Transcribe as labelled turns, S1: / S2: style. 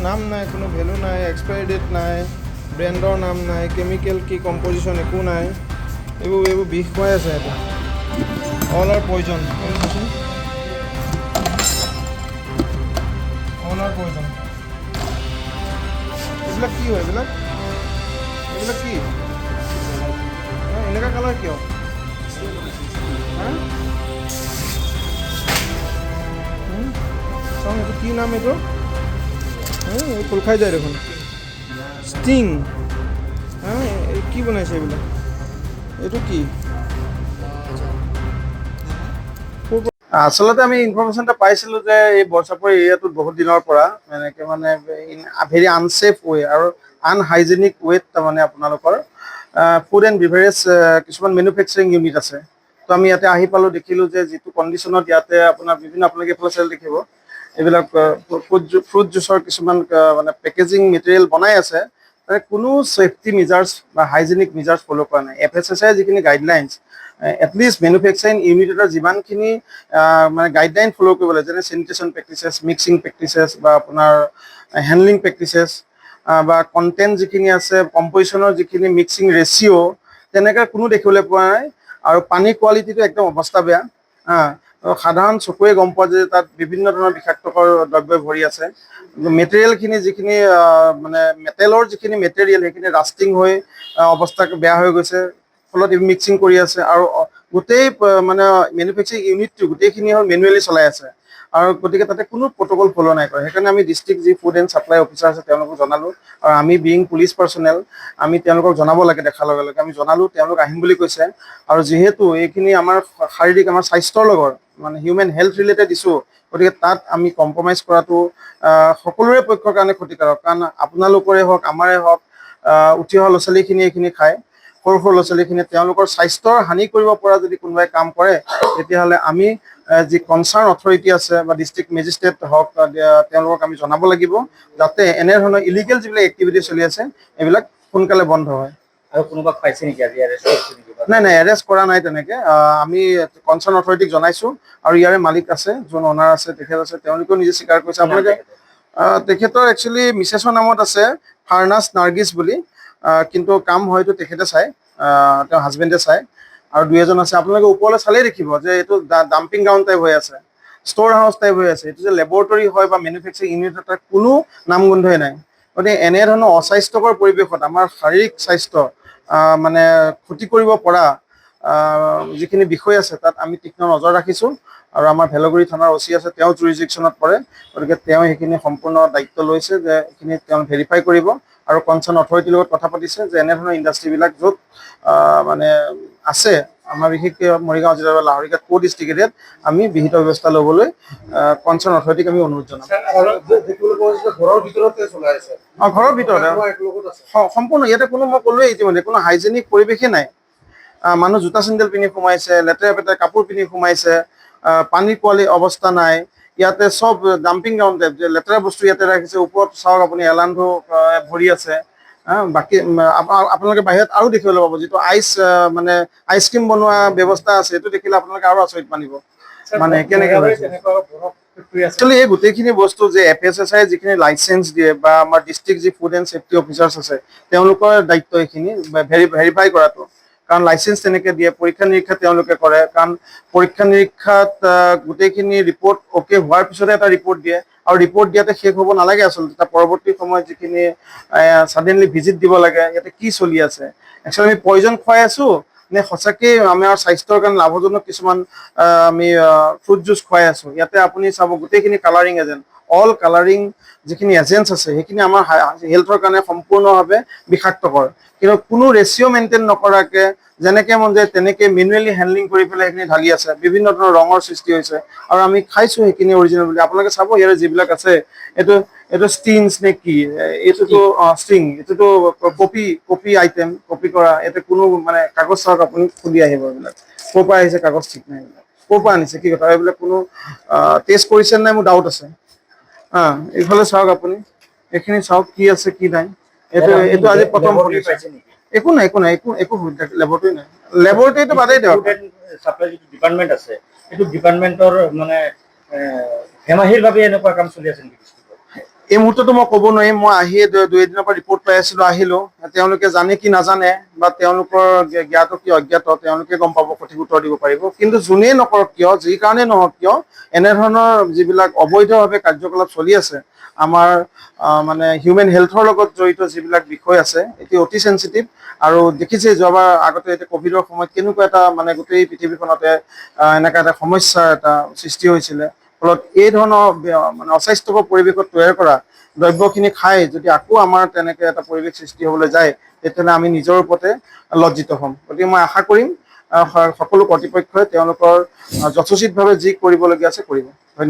S1: নাম নাই, কোনো ভেলু নাই, এক্সপায়াৰি ডেট নাই, ব্ৰেণ্ডৰ নাম নাই, কেমিকেল কি কম্পজিশ্যন একো নাই। এইবোৰ বিষ খুৱাই আছে এটা। All R poison. All R poison. এইবিলাক কি হয়? এইবিলাক কি এনেকুৱা কালাৰ কিয়? হা চাওঁ এইটো কি নাম? এইটো খোল খাই যায় দেখোন। ষ্টিং। হা কি বনাইছে এইবিলাক? এইটো কি? আচলতে আমি ইনফৰমেশ্যন এটা পাইছিলোঁ যে এই বৰচাপৰ এৰিয়াটোত বহুত দিনৰ পৰা এনেকৈ মানে ভেৰি আনছেফ ৱে আৰু আনহাইজেনিক ৱেত তাৰমানে আপোনালোকৰ ফুড এণ্ড বিভাৰেজ কিছুমান মেনুফেকচাৰিং ইউনিট আছে। তো আমি ইয়াতে আহি পালোঁ, দেখিলোঁ যে যিটো কণ্ডিশ্যনত ইয়াতে আপোনাৰ আপোনালোকে এইফালে চাইলে দেখিব এইবিলাক ফ্ৰুট জুচৰ কিছুমান মানে পেকেজিং মেটেৰিয়েল বনাই আছে, তাৰে কোনো ছেফটি মেজাৰ্ছ বা হাইজেনিক মেজাৰ্ছ ফ'ল' কৰা নাই। FSSAই যিখিনি গাইডলাইনছ এটলিষ্ট মেনুফেকচাৰিং ইউনিট এটাৰ যিমানখিনি মানে গাইডলাইন ফ'ল' কৰিব লাগে, যেনে চেনিটেশ্যন প্ৰেক্টিচেছ, মিক্সিং প্ৰেক্টিচেছ বা আপোনাৰ হেণ্ডলিং প্ৰেক্টিচেছ বা কণ্টেণ্ট যিখিনি আছে, কম্পজিশ্যনৰ যিখিনি মিক্সিং ৰেচিঅ', তেনেকৈ কোনো দেখিবলৈ পোৱা নাই। আৰু পানীৰ কোৱালিটিটো একদম অৱস্থা বেয়া। সাধাৰণ চকুৱে গম পোৱা যায় যে তাত বিভিন্ন ধৰণৰ বিষাক্তকৰ দ্ৰব্যই ভৰি আছে। মেটেৰিয়েলখিনি যিখিনি মানে মেটেলৰ যিখিনি মেটেৰিয়েল সেইখিনি ৰাষ্টিং হৈ অৱস্থা বেয়া হৈ গৈছে, ফলত মিক্সিং কৰি আছে। আৰু গোটেই মানে মেনুফেকচাৰিং ইউনিটটো গোটেইখিনি মেনুৱেলি চলাই আছে, আৰু গতিকে তাতে কোনো প্ৰট'কল ফ'ল' নাই কৰা। সেইকাৰণে আমি ডিষ্ট্ৰিক্ট যি ফুড এণ্ড ছাপ্লাই অফিচাৰ আছে তেওঁলোকক জনালোঁ, আৰু আমি বিং পুলিচ পাৰ্চনেল আমি তেওঁলোকক জনাব লাগে, দেখাৰ লগে লগে আমি জনালোঁ, তেওঁলোক আহিম বুলি কৈছে। আৰু যিহেতু এইখিনি আমাৰ শাৰীৰিক আমাৰ স্বাস্থ্যৰ লগত মানে হিউমেন হেল্থ ৰিলেটেড ইছ্যু, গতিকে তাত আমি কম্প্ৰমাইজ কৰাটো সকলোৰে পক্ষৰ কাৰণে ক্ষতিকাৰক। কাৰণ আপোনালোকৰে হওক আমাৰে হওক উঠি অহা ল'ৰা ছোৱালীখিনিয়ে এইখিনি খায়, সৰু ল'ৰা ছোৱালীখিনিয়ে তেওঁলোকৰ স্বাস্থ্যৰ হানি কৰিব পৰা যদি কোনোবাই কাম কৰে, তেতিয়াহ'লে আমি যি কনচাৰ্ণ অথৰিটি আছে বা ডিষ্ট্ৰিক্ট মেজিষ্ট্ৰেট হওক তেওঁলোকক আমি জনাব লাগিব, যাতে এনেধৰণৰ ইলিগেল যিবিলাক এক্টিভিটি চলি আছে এইবিলাক সোনকালে বন্ধ হয়।
S2: আৰু কোনোবাক পাইছে নেকি আজি এৰেষ্ট কৰিছে নেকি?
S1: নাই, এৰেষ্ট কৰা নাই তেনেকৈ। আমি কনচাৰ্ণ অথৰিটিক জনাইছোঁ, আৰু ইয়াৰে মালিক আছে, যোন অনাৰ আছে, তেখেত আছে, তেওঁলোকেও নিজে স্বীকাৰ কৰিছে। আপোনালোকে তেখেতৰ একচুৱেলি মিছেছৰ নামত আছে ফাৰ্নাছ নাৰ্গিছ বুলি, কিন্তু কাম হয়তো তেখেতে চায়, তেওঁৰ হাজবেণ্ডে চায়। আৰু দুই এজন আছে, আপোনালোকে ওপৰলৈ চালেই দেখিব যে এইটো ডাম্পিং গ্ৰাউণ্ড টাইপ হৈ আছে, ষ্ট'ৰ হাউচ টাইপ হৈ আছে। এইটো যে লেবৰেটৰী হয় বা মেনুফেকচাৰিং ইউনিট, তাৰ কোনো নামগন্ধই নাই। গতিকে এনেধৰণৰ অস্বাস্থ্যকৰ পৰিৱেশত আমাৰ শাৰীৰিক স্বাস্থ্য মানে ক্ষতি কৰিব পৰা যিখিনি বিষয় আছে তাত আমি তীক্ষ্ণ নজৰ ৰাখিছোঁ। আৰু আমাৰ ভেলগুৰি থানাৰ OC আছে, তেওঁ জুৰিছডিকশ্যনত পৰে, গতিকে তেওঁ সেইখিনি সম্পূৰ্ণ দায়িত্ব লৈছে যে এইখিনি তেওঁ ভেৰিফাই কৰিব, আৰু কনচাৰ্ণ অথৰিটিৰ লগত কথা পাতিছে যে এনেধৰণৰ ইণ্ডাষ্ট্ৰীবিলাক য'ত মানে আছে, আমাৰ বিশেষকৈ মৰিগাঁও জিলাৰ বা লাহৰিঘাট কো ডিষ্ট্ৰিক্ট এৰিয়াত আমি বিহিত ব্যৱস্থা ল'বলৈ কনচাৰ্ণ অথৰিটিক আমি অনুৰোধ জনাম।
S2: ঘৰৰ ভিতৰতে চলাই আছে?
S1: ঘৰৰ ভিতৰতে সম্পূৰ্ণ। ইয়াতে কোনো, মই ক'লোৱেই ইতিমধ্যে, কোনো হাইজেনিক পৰিৱেশেই নাই। মানুহ জোতা চেণ্ডেল পিন্ধি সোমাইছে, লেতেৰা পেতেৰা কাপোৰ পিন্ধি সোমাইছে, পানীৰ অৱস্থা নাই। ইয়াতে চব ডাম্পিং গ্ৰাউণ্ড টাইপ, যে লেতেৰা বস্তু ইয়াতে ৰাখিছে। ওপৰত চাওক আপুনি এলান্ধু ভৰি আছে। বাকী আপোনালোকে বাহিৰত আৰু দেখিবলৈ পাব, যিটো মানে আইচক্ৰীম বনোৱা ব্যৱস্থা আছে, সেইটো দেখিলে আপোনালোকে আৰু আচৰিত মানিব। মানে কেনেকৈ একচুৱেলি এই গোটেইখিনি বস্তু যে FSSAই যিখিনি লাইচেঞ্চ দিয়ে বা আমাৰ ডিষ্ট্ৰিক্ট যি ফুড এণ্ড ছেফটি অফিচাৰ্ছ আছে তেওঁলোকৰ দায়িত্ব এইখিনি ভেৰিফাই কৰাটো। কাৰণ লাইচেঞ্চ তেনেকৈ দিয়ে, পৰীক্ষা নিৰীক্ষা তেওঁলোকে কৰে। কাৰণ পৰীক্ষা নিৰীক্ষাত গোটেইখিনি ৰিপৰ্ট অ'কে হোৱাৰ পিছতে এটা ৰিপৰ্ট দিয়ে, আৰু ৰিপৰ্ট দিয়াতে শেষ হ'ব নালাগে আচলতে। তাৰ পৰৱৰ্তী সময়ত যিখিনি ছাডেনলি ভিজিট দিব লাগে, ইয়াতে কি চলি আছে, একচুৱেলি আমি পয়জন খুৱাই আছোঁ নে সঁচাকৈ আমাৰ স্বাস্থ্যৰ কাৰণে লাভজনক কিছুমান আমি ফ্ৰুট জুচ খুৱাই আছোঁ। ইয়াতে আপুনি চাব গোটেইখিনি কালাৰিং এজেণ্ট, অল কালাৰিং যিখিনি এজেণ্টছ আছে সেইখিনি আমাৰ হেল্থৰ কাৰণে সম্পূৰ্ণভাৱে বিষাক্তকৰ। কিন্তু কোনো ৰেচিঅ' মেইনটেইন নকৰাকৈ যেনেকৈ মন যায় তেনেকৈ মেনুৱেলি হেণ্ডলিং কৰি পেলাই সেইখিনি ঢালি আছে, বিভিন্ন ধৰণৰ ৰঙৰ সৃষ্টি হৈছে। আৰু আমি খাইছোঁ সেইখিনি অৰিজিনেল বুলি। আপোনালোকে চাব ইয়াৰে যিবিলাক আছে, এইটো ষ্টিংছ নে কি, এইটোতো ষ্টিং, এইটোতো কপি আইটেম, কপি কৰা। ইয়াতে কোনো মানে কাগজ চাওক আপুনি খুলি আহিব, এইবিলাক ক'ৰ পৰা আহিছে কাগজ ঠিক নাই, এইবিলাক ক'ৰ পৰা আনিছে কি কথা, এইবিলাক কোনো টেষ্ট কৰিছে নাই মোৰ ডাউট আছে। এইফালে চাওক আপুনি, এইখিনি চাওক কি আছে কি নাই। এইটো আজি প্ৰথম একো নাই, একো লেবৰেটৰী নাই। লেবৰেটৰীটো বাদেই দিয়ক।
S2: ছাপ্লাই যিটো ডিপাৰ্টমেণ্ট আছে, সেইটো ডিপাৰ্টমেণ্টৰ মানে হেমাহিৰভাৱে এনেকুৱা কাম চলি আছে নেকি?
S1: এই মুহূৰ্ততো মই ক'ব নোৱাৰিম। মই আহিয়ে দুই এদিনৰ পৰা ৰিপৰ্ট পাই আছিলো, আহিলো। তেওঁলোকে জানে কি নাজানে বা তেওঁলোকৰ জ্ঞাত কি অজ্ঞাত তেওঁলোকে গম পাব, সঠিক উত্তৰ দিব পাৰিব। কিন্তু যোনেই নকৰক কিয়, যি কাৰণে নহওক কিয়, এনেধৰণৰ যিবিলাক অবৈধভাৱে কাৰ্যকলাপ চলি আছে, আমাৰ মানে হিউমেন হেল্থৰ লগত জড়িত যিবিলাক বিষয় আছে, এতিয়া অতি চেঞ্চিটিভ। আৰু দেখিছে যোৱাবাৰ আগতে এতিয়া ক'ভিডৰ সময়ত কেনেকুৱা এটা মানে গোটেই পৃথিৱীখনতে এনেকুৱা এটা সমস্যাৰ এটা সৃষ্টি হৈছিলে। ফলত এই ধৰণৰ মানে অস্বাস্থ্যকৰ পৰিৱেশত তৈয়াৰ কৰা দ্ৰব্যখিনি খাই যদি আকৌ আমাৰ তেনেকে এটা পৰিৱেশ সৃষ্টি হ'বলৈ যায়, তেতিয়াহ'লে আমি নিজৰ ওপৰতে লজ্জিত হ'ম। গতিকে মই আশা কৰিম সকলো কৰ্তৃপক্ষই তেওঁলোকৰ যথোচিতভাৱে যি কৰিবলগীয়া আছে কৰিব। ধন্যবাদ।